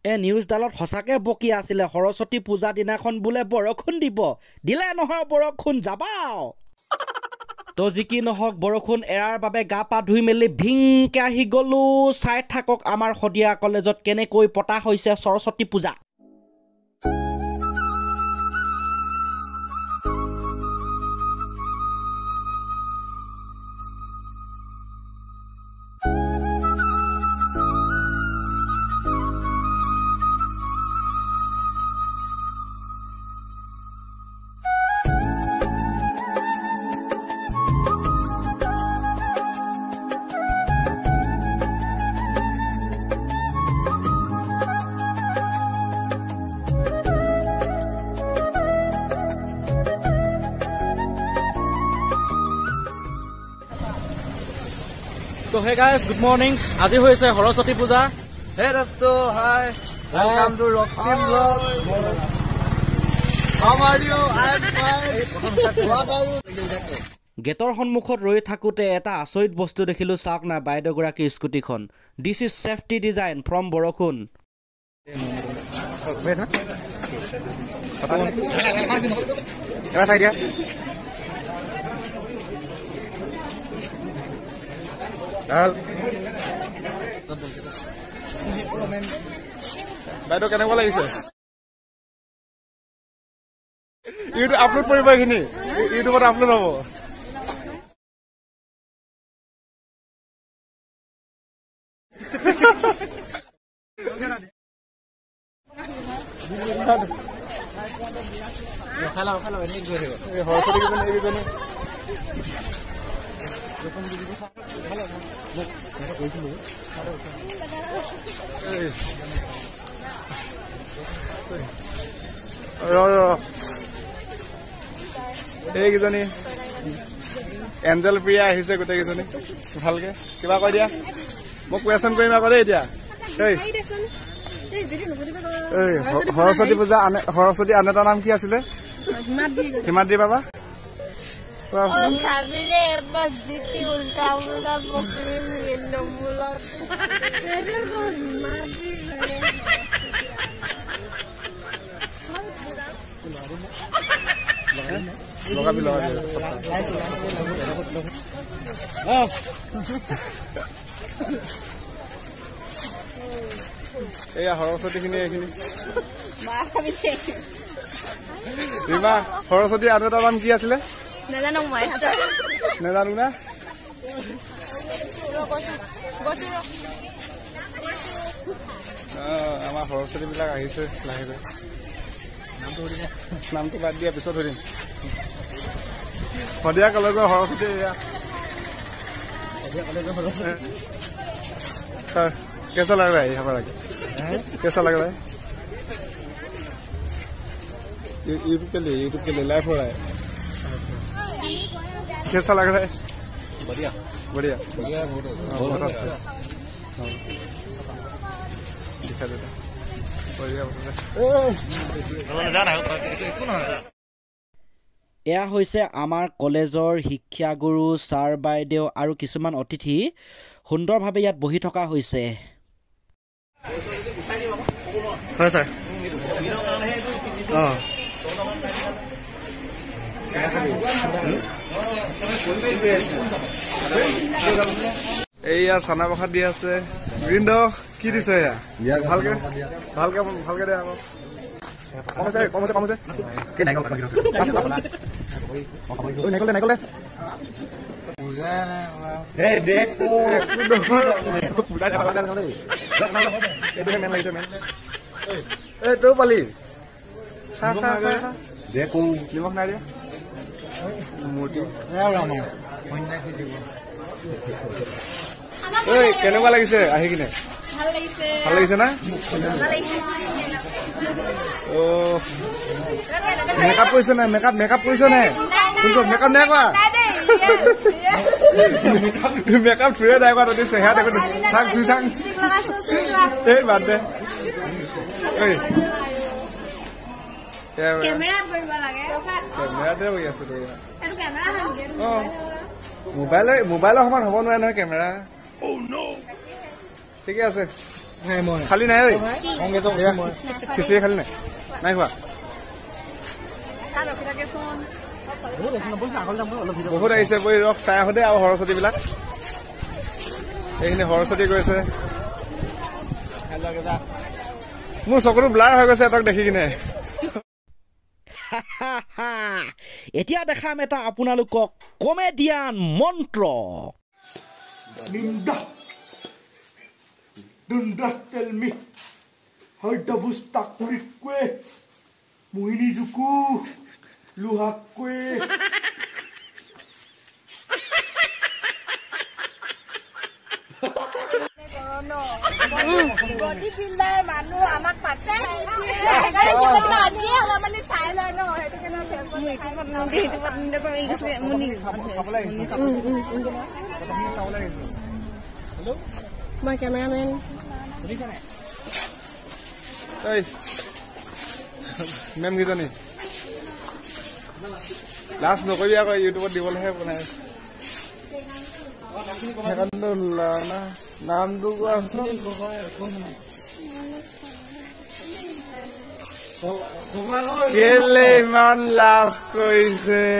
নিউজডালত সঁচাকে বকি আছিলে সৰস্বতী পূজা দিনাখন বোলে বৰষুণ দিব দিলে নহয় বৰষুণ যাবাও তো যি কি নহওক বৰষুণ এৰাৰ বাবে গা পা ধুই মেলি ভিংকে আহি গলো চাই থাকক আমাৰ শদিয়া কলেজত কেনেকৈ পতা হৈছে সৰস্বতী পূজা So hey guys, good morning. আজি হৈছে সৰস্বতী পূজা. Hey Rasto, hi. Welcome to Rockteam Vlog. How are you? I'm fine. What are you? গেটৰ সন্মুখত ৰৈ থাকোতে এটা আচৰিত বস্তু দেখিলো চাওক না বাইদেউগৰাকী স্কুটিখন. This is safety design from বৰষুণ. বাইদেউ কেনেকুৱা লাগিছে ইউটিউব আপলোড কৰিব এইখিনি ইউটিউবত আপলোড হ'ব এইকেইজনী এঞ্জেল প্ৰিয়া আহিছে গোটেইকেইজনী ভালকে কিবা কৈ দিয়া মোক কুৱেশ্যন কৰিম আকৌ দেই এতিয়া সৰস্বতী পূজা সৰস্বতী আন এটা নাম কি আছিলে হিমাদ্ৰী বাবা এয়া সৰস্বতী খিনি এইখিনি ৰীমা সৰস্বতী আৰু এটা নাম কি আছিলে নাজানো না আমাৰ সৰস্বতী বিলাক আহিছে লাহে লাহে নামটো বাদ দিয়া পিছত ধৰিম শদিয়া কলেজৰ সৰস্বতী कैसा लग रहा है यहाँ पर आके कैसा लग रहा है यूट्यूब के लिए लाइव हो रहा है कैसा लग रहा है बढ़िया बढ़िया बढ़िया बहुत अच्छा दिखा देता बढ़िया এয়া হৈছে আমাৰ কলেজৰ শিক্ষাগুৰু ছাৰ বাইদেউ আৰু কিছুমান অতিথি সুন্দৰভাৱে ইয়াত বহি থকা হৈছে হয় স্যাৰ এইয়া চানা প্ৰসাদ দি আছে বৃন্দ কি দিছে এয়া ভালকে ভালকে ভালকে দে আকৌ কমছে কে নাইকল নাইকল Hey, Deko. Eh, tuh Pali. Deko. Limok nari. Murti. Oi, kenapa lagi sih? Akhir gini. Hal lagi sana? Oh. Makeup puisi nih, makeup puisi nih. Untuk makeup nih apa? Makeup free ada apa tadi sehat aku sang susang. Bad deh. Kamera berapa lagi? Kamera deh ya sudah. Itu kamera kan? Oh. Mobile, mobile, hamaran habo noy noy kamera. Oh no. ঠিক আছে খালি নাই ঐ খিচিৰি খালি নাই নাই খোৱা বহুত আহিছে বৈ ৰস চাই আহোঁ দেই আৰু সৰস্বতীবিলাক এইখিনি সৰস্বতী গৈছে মোৰ চকুটো ব্লাৰ হৈ গৈছে তাক দেখি কিনে এতিয়া দেখাম এটা আপোনালোকক কমেডিয়ান মন্ত্ৰ Don't tell me how the bus stuck with que Muhini Juku Luhakwe Body builder manu amak pate My cameraman. Hey, ma'am, gitu nih. Last no kaya ako YouTube di wala hay punay. Alhamdulillah na naam dugo aso. Kele man last ko ise.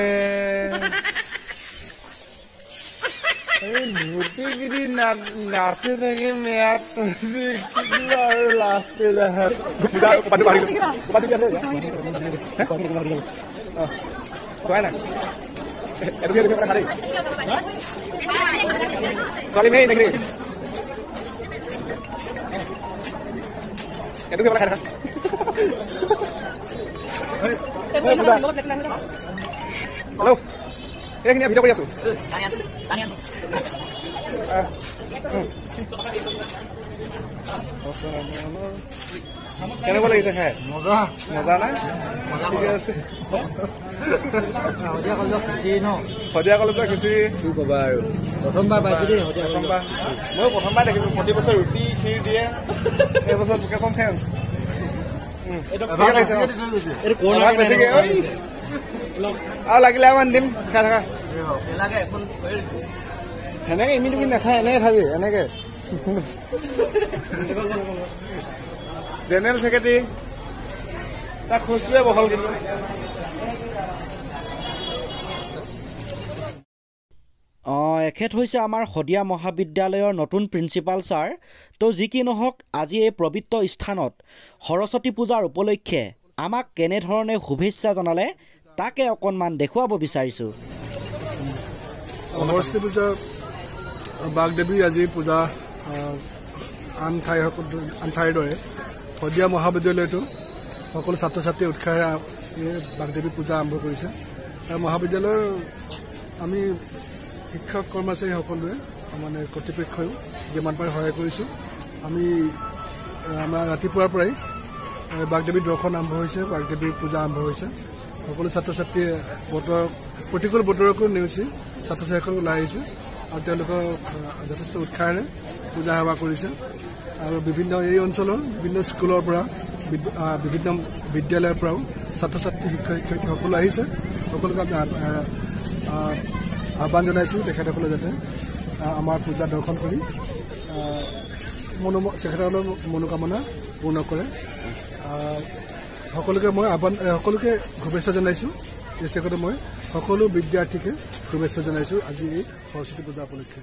मूर्ति गिरी नाचे रहेंगे मैं तुझसे last पे है पानी पानी पानी कैसे है तो है ना रुकिए रुकिए खड़े सॉरी मैं नहीं रुकिए खड़े हेलो एक नहीं वीडियो करिए কেনেকুৱা লাগিছে খাই মজা মজা নাই ঠিক আছে সদিয়া কলেজৰ খিচিৰি কি ক'বা আৰু প্ৰথমবাৰ পাইছোঁ দেই প্ৰথমবাৰ মই প্ৰথমবাৰ দেখিছোঁ প্ৰতি বছৰ ৰুটি খিৰ দিয়ে এইবছৰ লোকেশ্যন চেঞ্জ আৰু লাগিলে আমাৰ দিম খাই থকা এনেকে ইমি তুমি নাখায় এনেকে খাবি এনেকে জেনেৰেল ছেক্ৰেটাৰী তাৰ খোজটোৱে বহল কিন্তু এখেত হৈছে আমাৰ শদিয়া মহাবিদ্যালয়ৰ নতুন প্ৰিন্সিপাল ছাৰ তো যি কি নহওক আজি এই পবিত্ৰ স্থানত সৰস্বতী পূজাৰ উপলক্ষে আমাক কেনেধৰণে শুভেচ্ছা জনালে তাকে অকণমান দেখুৱাব বিচাৰিছোঁ সৰস্বতী পূজা বাগদেৱী আজি পূজা আন ঠাইৰ দৰে শদিয়া মহাবিদ্যালয়তো সকলো ছাত্ৰ ছাত্ৰী উৎসাহেৰে বাগদেৱী পূজা আৰম্ভ কৰিছে আৰু মহাবিদ্যালয়ৰ আমি শিক্ষক কৰ্মচাৰী সকলোৱে মানে কৰ্তৃপক্ষই যিমান পাৰে সহায় কৰিছোঁ আমি আমাৰ ৰাতিপুৱাৰ পৰাই বাগদেৱীৰ দৰ্শন আৰম্ভ হৈছে বাগদেৱীৰ পূজা আৰম্ভ হৈছে সকলো ছাত্ৰ ছাত্ৰীয়ে প্ৰতিকূল বতৰকো নেওচি ছাত্ৰ ছাত্ৰীসকল ওলাই আহিছে আৰু তেওঁলোকক যথেষ্ট উৎসাহেৰে পূজা সেৱা কৰিছে আৰু বিভিন্ন এই অঞ্চলৰ বিভিন্ন স্কুলৰ পৰা বিভিন্ন বিদ্যালয়ৰ পৰাও ছাত্ৰ ছাত্ৰী শিক্ষক শিক্ষয়িত্ৰী সকলো আহিছে সকলোকে আমি আহ্বান জনাইছোঁ তেখেতসকলে যাতে আমাৰ পূজা দৰ্শন কৰি তেখেতসকলৰ মনোকামনা পূৰ্ণ কৰে সকলোকে মই সকলোকে শুভেচ্ছা জনাইছোঁ বিশেষকৈ মই সকলো বিদ্যাৰ্থীকে শুভেচ্ছা জনাইছোঁ আজি এই সৰস্বতী পূজা উপলক্ষে